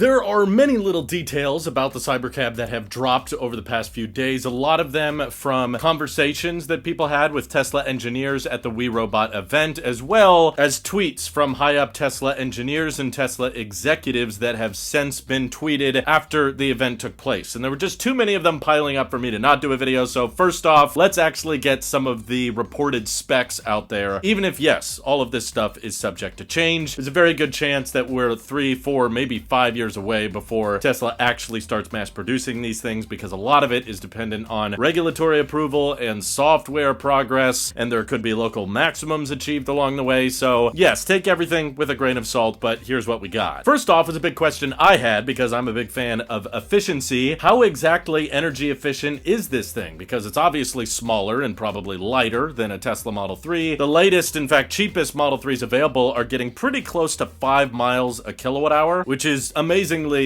There are many little details about the CyberCab that have dropped over the past few days, a lot of them from conversations that people had with Tesla engineers at the We Robot event, as well as tweets from high-up Tesla engineers and Tesla executives that have since been tweeted after the event took place. And there were just too many of them piling up for me to not do a video, so first off, let's actually get some of the reported specs out there. Even if, yes, all of this stuff is subject to change, there's a very good chance that we're 3, 4, maybe 5 years away before Tesla actually starts mass producing these things, because a lot of it is dependent on regulatory approval and software progress, and there could be local maximums achieved along the way. So yes, take everything with a grain of salt, but here's what we got. First off is a big question I had, because I'm a big fan of efficiency. How exactly energy efficient is this thing? Because it's obviously smaller and probably lighter than a Tesla Model 3. The latest, in fact cheapest Model 3s available are getting pretty close to 5 miles a kilowatt hour, which is amazingly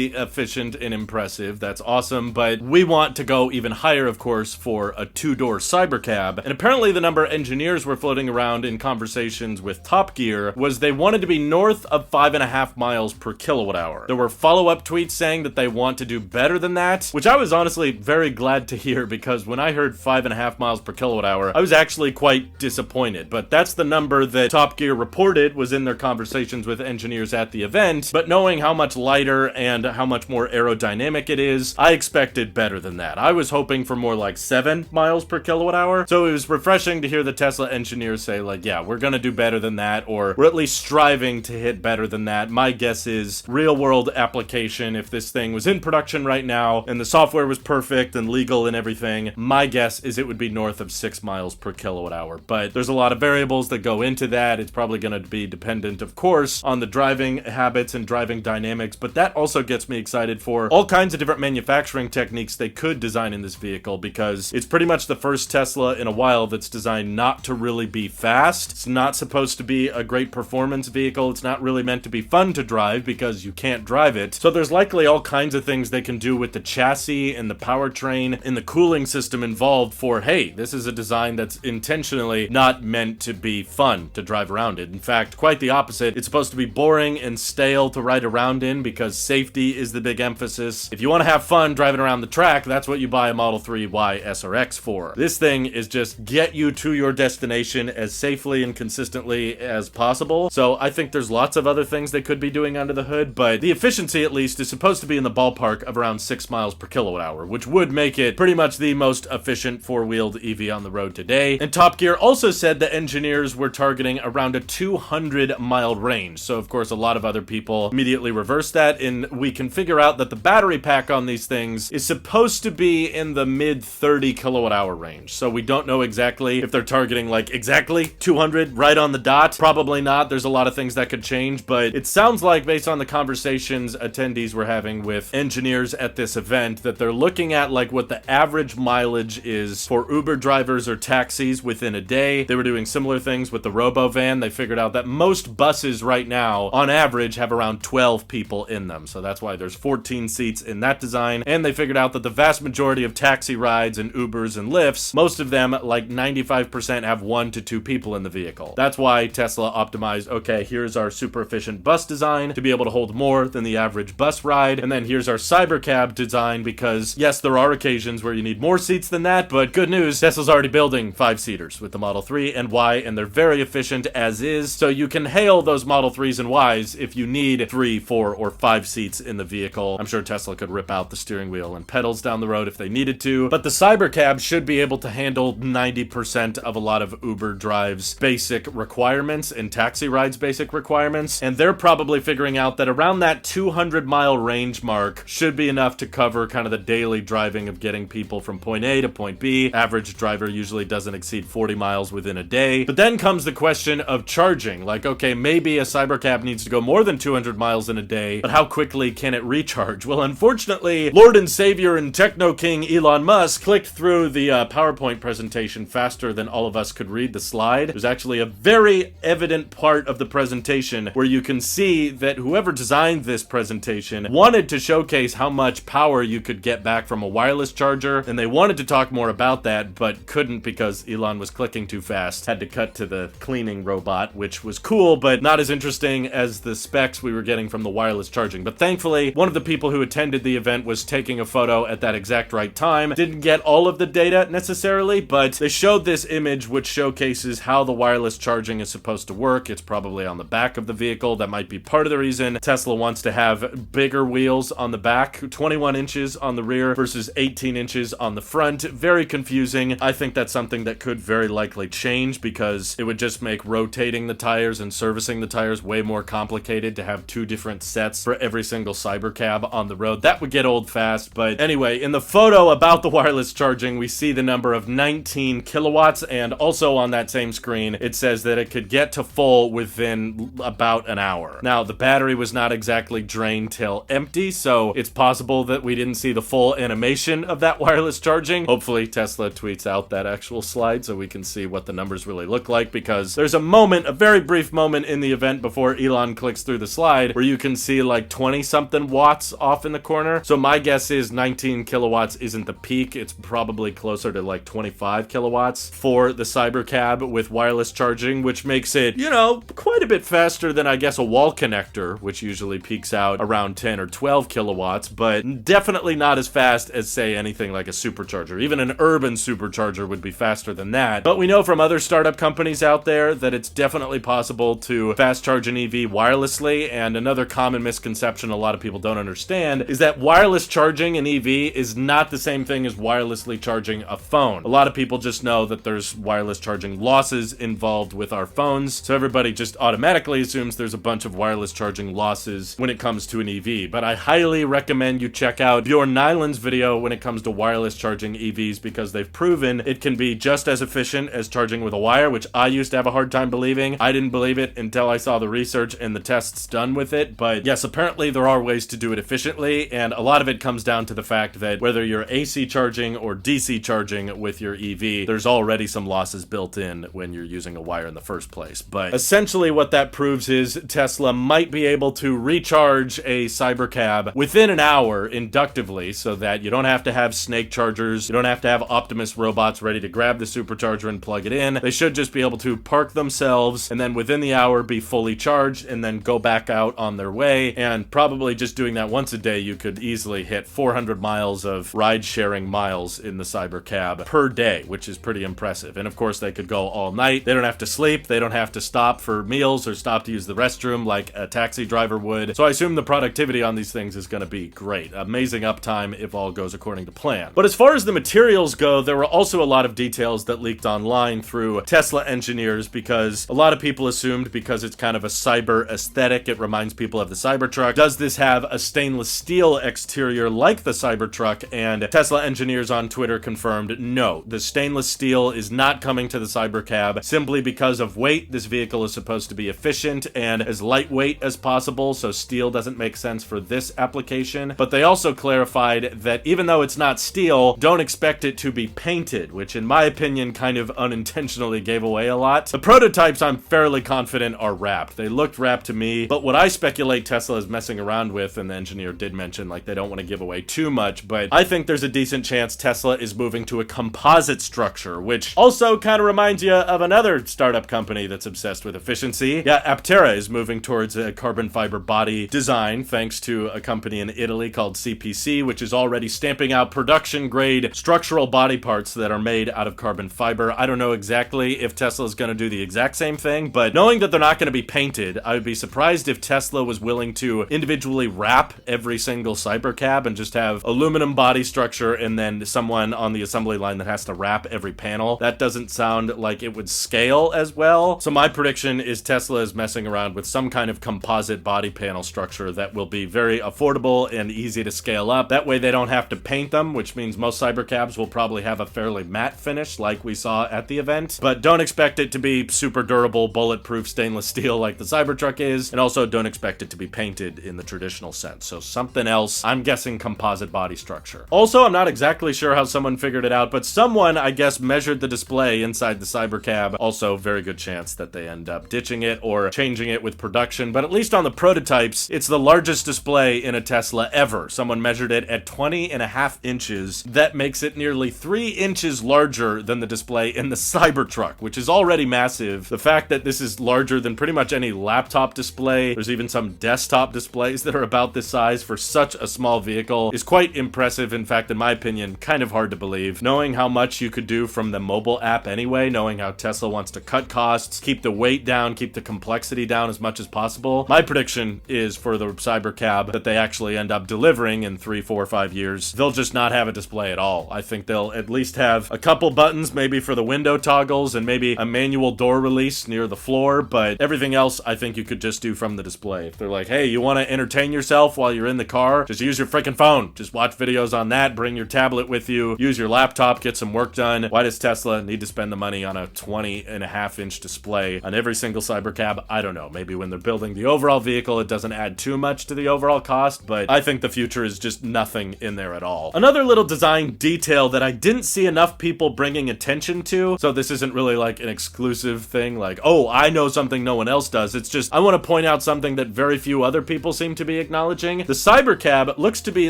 efficient and impressive. That's awesome, but we want to go even higher, of course, for a 2-door CyberCab. And apparently the number engineers were floating around in conversations with Top Gear was they wanted to be north of 5.5 miles per kilowatt hour. There were follow-up tweets saying that they want to do better than that, which I was honestly very glad to hear, because when I heard 5.5 miles per kilowatt hour, I was actually quite disappointed. But that's the number that Top Gear reported was in their conversations with engineers at the event. But knowing how much lighter and how much more aerodynamic it is, I expected better than that. I was hoping for more like 7 miles per kilowatt hour. So it was refreshing to hear the Tesla engineers say, like, yeah, we're gonna do better than that, or we're at least striving to hit better than that. My guess is real world application, if this thing was in production right now and the software was perfect and legal and everything, my guess is it would be north of 6 miles per kilowatt hour. But there's a lot of variables that go into that. It's probably gonna be dependent, of course, on the driving habits and driving dynamics, but that also gets me excited for all kinds of different manufacturing techniques they could design in this vehicle, because it's pretty much the first Tesla in a while that's designed not to really be fast. It's not supposed to be a great performance vehicle. It's not really meant to be fun to drive because you can't drive it. So there's likely all kinds of things they can do with the chassis and the powertrain and the cooling system involved for, hey, this is a design that's intentionally not meant to be fun to drive around it. In fact, quite the opposite. It's supposed to be boring and stale to ride around in, because safety is the big emphasis. If you want to have fun driving around the track, that's what you buy a Model 3 Y, S, or X for. This thing is just get you to your destination as safely and consistently as possible. So I think there's lots of other things they could be doing under the hood, but the efficiency at least is supposed to be in the ballpark of around 6 miles per kilowatt hour, which would make it pretty much the most efficient 4-wheeled EV on the road today. And Top Gear also said the engineers were targeting around a 200-mile range. So of course a lot of other people immediately reversed that, and we can figure out that the battery pack on these things is supposed to be in the mid 30 kilowatt hour range. So we don't know exactly if they're targeting like exactly 200 right on the dot. Probably not. There's a lot of things that could change, but it sounds like, based on the conversations attendees were having with engineers at this event, that they're looking at like what the average mileage is for Uber drivers or taxis within a day. They were doing similar things with the RoboVan. They figured out that most buses right now on average have around 12 people in them. So that's why there's 14 seats in that design. And they figured out that the vast majority of taxi rides and Ubers and Lyfts, most of them, like 95%, have 1 to 2 people in the vehicle. That's why Tesla optimized, okay, here's our super efficient bus design to be able to hold more than the average bus ride. And then here's our CyberCab design, because yes, there are occasions where you need more seats than that, but good news, Tesla's already building 5-seaters with the Model 3 and Y, and they're very efficient as is. So you can hail those Model 3s and Ys if you need 3, 4, or 5 seats in the vehicle. I'm sure Tesla could rip out the steering wheel and pedals down the road if they needed to, but the CyberCab should be able to handle 90% of a lot of Uber Drive's basic requirements and taxi rides basic requirements, and they're probably figuring out that around that 200-mile range mark should be enough to cover kind of the daily driving of getting people from point A to point B. Average driver usually doesn't exceed 40 miles within a day. But then comes the question of charging. Like, okay, maybe a CyberCab needs to go more than 200 miles in a day, but how quickly can it recharge? Well, unfortunately, Lord and Savior and Techno King Elon Musk clicked through the PowerPoint presentation faster than all of us could read the slide. There's actually a very evident part of the presentation where you can see that whoever designed this presentation wanted to showcase how much power you could get back from a wireless charger, and they wanted to talk more about that, but couldn't because Elon was clicking too fast. Had to cut to the cleaning robot, which was cool, but not as interesting as the specs we were getting from the wireless charging charging. But thankfully, one of the people who attended the event was taking a photo at that exact right time. Didn't get all of the data necessarily, but they showed this image which showcases how the wireless charging is supposed to work. It's probably on the back of the vehicle. That might be part of the reason Tesla wants to have bigger wheels on the back, 21 inches on the rear versus 18 inches on the front. Very confusing. I think that's something that could very likely change because it would just make rotating the tires and servicing the tires way more complicated to have two different sets for every single CyberCab on the road. That would get old fast, but anyway, in the photo about the wireless charging, we see the number of 19 kilowatts, and also on that same screen, it says that it could get to full within about an hour. Now, the battery was not exactly drained till empty, so it's possible that we didn't see the full animation of that wireless charging. Hopefully, Tesla tweets out that actual slide so we can see what the numbers really look like, because there's a moment, a very brief moment in the event before Elon clicks through the slide where you can see like 20-something watts off in the corner. So my guess is 19 kilowatts isn't the peak. It's probably closer to like 25 kilowatts for the CyberCab with wireless charging, which makes it, you know, quite a bit faster than I guess a wall connector, which usually peaks out around 10 or 12 kilowatts, but definitely not as fast as, say, anything like a supercharger. Even an urban supercharger would be faster than that. But we know from other startup companies out there that it's definitely possible to fast charge an EV wirelessly, and another common misconception a lot of people don't understand is that wireless charging an EV is not the same thing as wirelessly charging a phone. A lot of people just know that there's wireless charging losses involved with our phones, so everybody just automatically assumes there's a bunch of wireless charging losses when it comes to an EV. But I highly recommend you check out Bjorn Nyland's video when it comes to wireless charging EVs, because they've proven it can be just as efficient as charging with a wire, which I used to have a hard time believing. I didn't believe it until I saw the research and the tests done with it. But yes, apparently there are ways to do it efficiently, and a lot of it comes down to the fact that whether you're AC charging or DC charging with your EV, there's already some losses built in when you're using a wire in the first place. But essentially what that proves is Tesla might be able to recharge a CyberCab within an hour inductively, so that you don't have to have snake chargers, you don't have to have Optimus robots ready to grab the supercharger and plug it in. They should just be able to park themselves and then within the hour be fully charged and then go back out on their way. And probably just doing that once a day, you could easily hit 400 miles of ride-sharing miles in the CyberCab per day, which is pretty impressive. And of course, they could go all night. They don't have to sleep. They don't have to stop for meals or stop to use the restroom like a taxi driver would. So I assume the productivity on these things is going to be great. Amazing uptime if all goes according to plan. But as far as the materials go, there were also a lot of details that leaked online through Tesla engineers, because a lot of people assumed because it's kind of a cyber aesthetic, it reminds people of the Cybertruck. Does this have a stainless steel exterior like the Cybertruck? And Tesla engineers on Twitter confirmed no, the stainless steel is not coming to the CyberCab simply because of weight. This vehicle is supposed to be efficient and as lightweight as possible, so steel doesn't make sense for this application. But they also clarified that even though it's not steel, don't expect it to be painted, which in my opinion kind of unintentionally gave away a lot. The prototypes, I'm fairly confident, are wrapped. They looked wrapped to me, but what I speculate Tesla is messing around with, and the engineer did mention like they don't want to give away too much, but I think there's a decent chance Tesla is moving to a composite structure, which also kind of reminds you of another startup company that's obsessed with efficiency. Yeah, Aptera is moving towards a carbon fiber body design thanks to a company in Italy called CPC, which is already stamping out production grade structural body parts that are made out of carbon fiber. I don't know exactly if Tesla is going to do the exact same thing, but knowing that they're not going to be painted, I would be surprised if Tesla was willing to individually wrap every single CyberCab and just have aluminum body structure and then someone on the assembly line that has to wrap every panel. That doesn't sound like it would scale as well. So my prediction is Tesla is messing around with some kind of composite body panel structure that will be very affordable and easy to scale up. That way they don't have to paint them, which means most CyberCabs will probably have a fairly matte finish like we saw at the event. But don't expect it to be super durable, bulletproof stainless steel like the Cybertruck is, and also don't expect it to be painted in the traditional sense. So something else, I'm guessing composite body structure. Also, I'm not exactly sure how someone figured it out, but someone, I guess, measured the display inside the CyberCab. Also, very good chance that they end up ditching it or changing it with production, but at least on the prototypes, it's the largest display in a Tesla ever. Someone measured it at 20.5 inches. That makes it nearly 3 inches larger than the display in the Cybertruck, which is already massive. The fact that this is larger than pretty much any laptop display, there's even some desktop displays that are about this size for such a small vehicle is quite impressive. In fact, in my opinion, kind of hard to believe. Knowing how much you could do from the mobile app anyway, knowing how Tesla wants to cut costs, keep the weight down, keep the complexity down as much as possible, my prediction is for the CyberCab that they actually end up delivering in 3, 4, 5 years. They'll just not have a display at all. I think they'll at least have a couple buttons, maybe for the window toggles and maybe a manual door release near the floor, but everything else I think you could just do from the display. If they're like, hey, you want to entertain yourself while you're in the car? Just use your freaking phone. Just watch videos on that, bring your tablet with you, use your laptop, get some work done. Why does Tesla need to spend the money on a 20.5-inch display on every single CyberCab? I don't know. Maybe when they're building the overall vehicle, it doesn't add too much to the overall cost, but I think the future is just nothing in there at all. Another little design detail that I didn't see enough people bringing attention to, so this isn't really like an exclusive thing, like, oh, I know something no one else does. It's just, I want to point out something that very few other people seem to be acknowledging. The CyberCab looks to be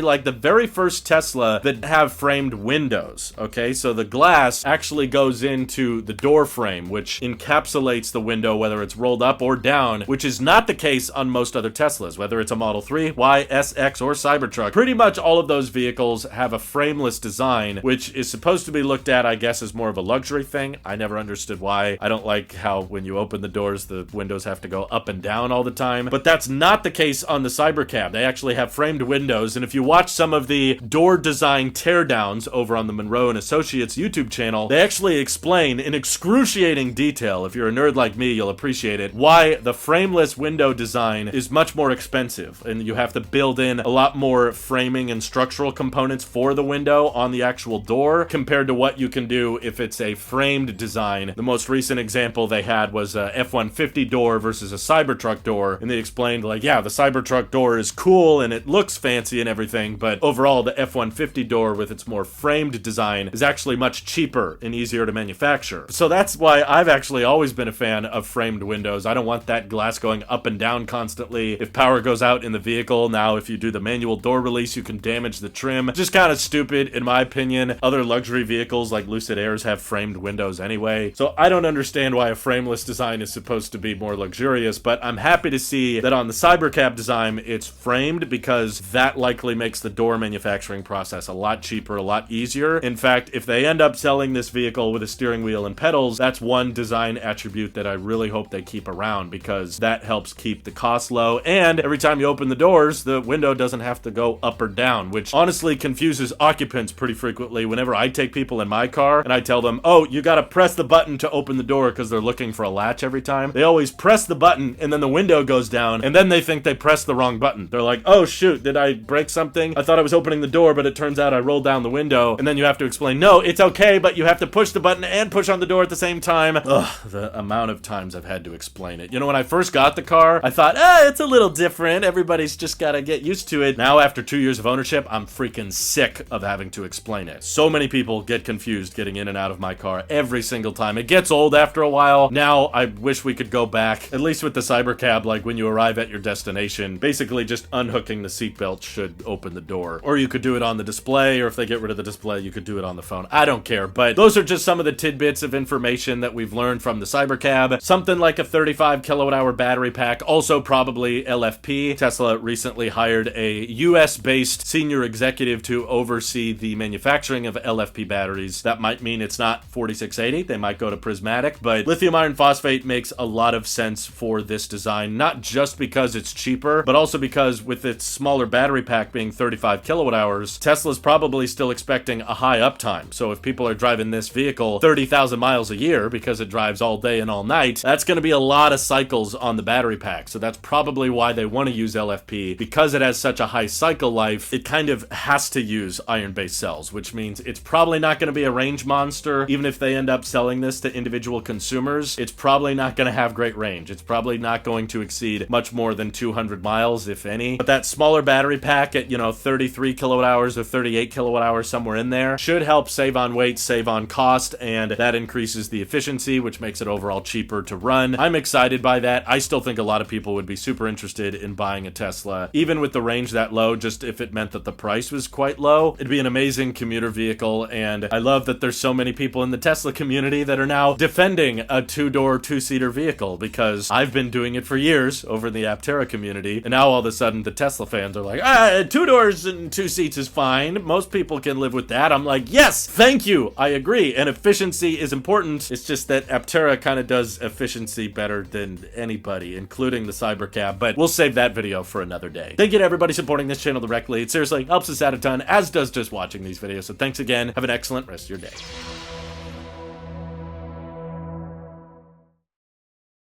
like the very first Tesla that have framed windows, okay? So the glass actually goes into the door frame, which encapsulates the window, whether it's rolled up or down, which is not the case on most other Teslas, whether it's a Model 3, Y, S, X, or Cybertruck. Pretty much all of those vehicles have a frameless design, which is supposed to be looked at, I guess, as more of a luxury thing. I never understood why. I don't like how when you open the doors, the windows have to go up and down all the time, but that's not the case on the CyberCab. They actually have framed windows, and if you watch some of the door design teardowns over on the Monroe and Associates YouTube channel, they actually explain in excruciating detail, if you're a nerd like me, you'll appreciate it, why the frameless window design is much more expensive, and you have to build in a lot more framing and structural components for the window on the actual door compared to what you can do if it's a framed design. The most recent example they had was a F-150 door versus a Cybertruck door, and they explained, like, yeah, the Cybertruck door is cool and it looks fancy and everything, but overall the F-150 door with its more framed design is actually much cheaper and easier to manufacture. So that's why I've actually always been a fan of framed windows. I don't want that glass going up and down constantly. If power goes out in the vehicle, now if you do the manual door release, you can damage the trim. Just kind of stupid, in my opinion. Other luxury vehicles like Lucid Airs have framed windows anyway, so I don't understand why a frameless design is supposed to be more luxurious, but I'm happy to see that on the CyberCab design, it's framed because that likely makes the door manufacturing process a lot cheaper, a lot easier. In fact, if they end up selling this vehicle with a steering wheel and pedals, that's one design attribute that I really hope they keep around, because that helps keep the cost low, and every time you open the doors, the window doesn't have to go up or down, which honestly confuses occupants pretty frequently. Whenever I take people in my car and I tell them, oh, you gotta press the button to open the door because they're looking for a latch every time, they always press the button and then the window goes down, and then they think they pressed the wrong button. They're like, oh shoot, did I break something? I thought I was opening the door, but it turns out I rolled down the window, and then you have to explain, no, it's okay, but you have to push the button and push on the door at the same time. Ugh, the amount of times I've had to explain it. You know, when I first got the car, I thought, it's a little different. Everybody's just gotta get used to it. Now, after 2 years of ownership, I'm freaking sick of having to explain it. So many people get confused getting in and out of my car every single time. It gets old after a while. Now, I wish we could go back, at least with the CyberCab, like when you arrive at your destination, basically just unhooking the seatbelt should open the door. Or you could do it on the display, or if they get rid of the display, you could do it on the phone. I don't care, but those are just some of the tidbits of information that we've learned from the CyberCab. Something like a 35 kilowatt-hour battery pack, also probably LFP. Tesla recently hired a US-based senior executive to oversee the manufacturing of LFP batteries. That might mean it's not 4680, they might go to prismatic, but lithium iron phosphate makes a lot of sense for this design, not just because it's cheaper, but also because with its smaller battery pack being 35 kilowatt hours, Tesla's probably still expecting a high uptime. So if people are driving this vehicle 30,000 miles a year because it drives all day and all night, that's going to be a lot of cycles on the battery pack. So that's probably why they want to use LFP. Because it has such a high cycle life, it kind of has to use iron-based cells, which means it's probably not going to be a range monster. Even if they end up selling this to individual consumers, it's probably not going to have great range. It's probably not going to exceed much more than 200 miles, if any. But that smaller battery pack at, 33 kilowatt hours or 38 kilowatt hours, somewhere in there, should help save on weight, save on cost, and that increases the efficiency, which makes it overall cheaper to run. I'm excited by that. I still think a lot of people would be super interested in buying a Tesla, even with the range that low, just if it meant that the price was quite low. It'd be an amazing commuter vehicle, and I love that there's so many people in the Tesla community that are now defending a two-door, two-seater vehicle, because I've been doing it for years over in the Aptera community. community. And now all of a sudden the Tesla fans are like, 2 doors and 2 seats is fine. Most people can live with that. I'm like, yes, thank you. I agree. And efficiency is important. It's just that Aptera kind of does efficiency better than anybody, including the CyberCab. But we'll save that video for another day. Thank you to everybody supporting this channel directly. It seriously helps us out a ton, as does just watching these videos. So thanks again. Have an excellent rest of your day.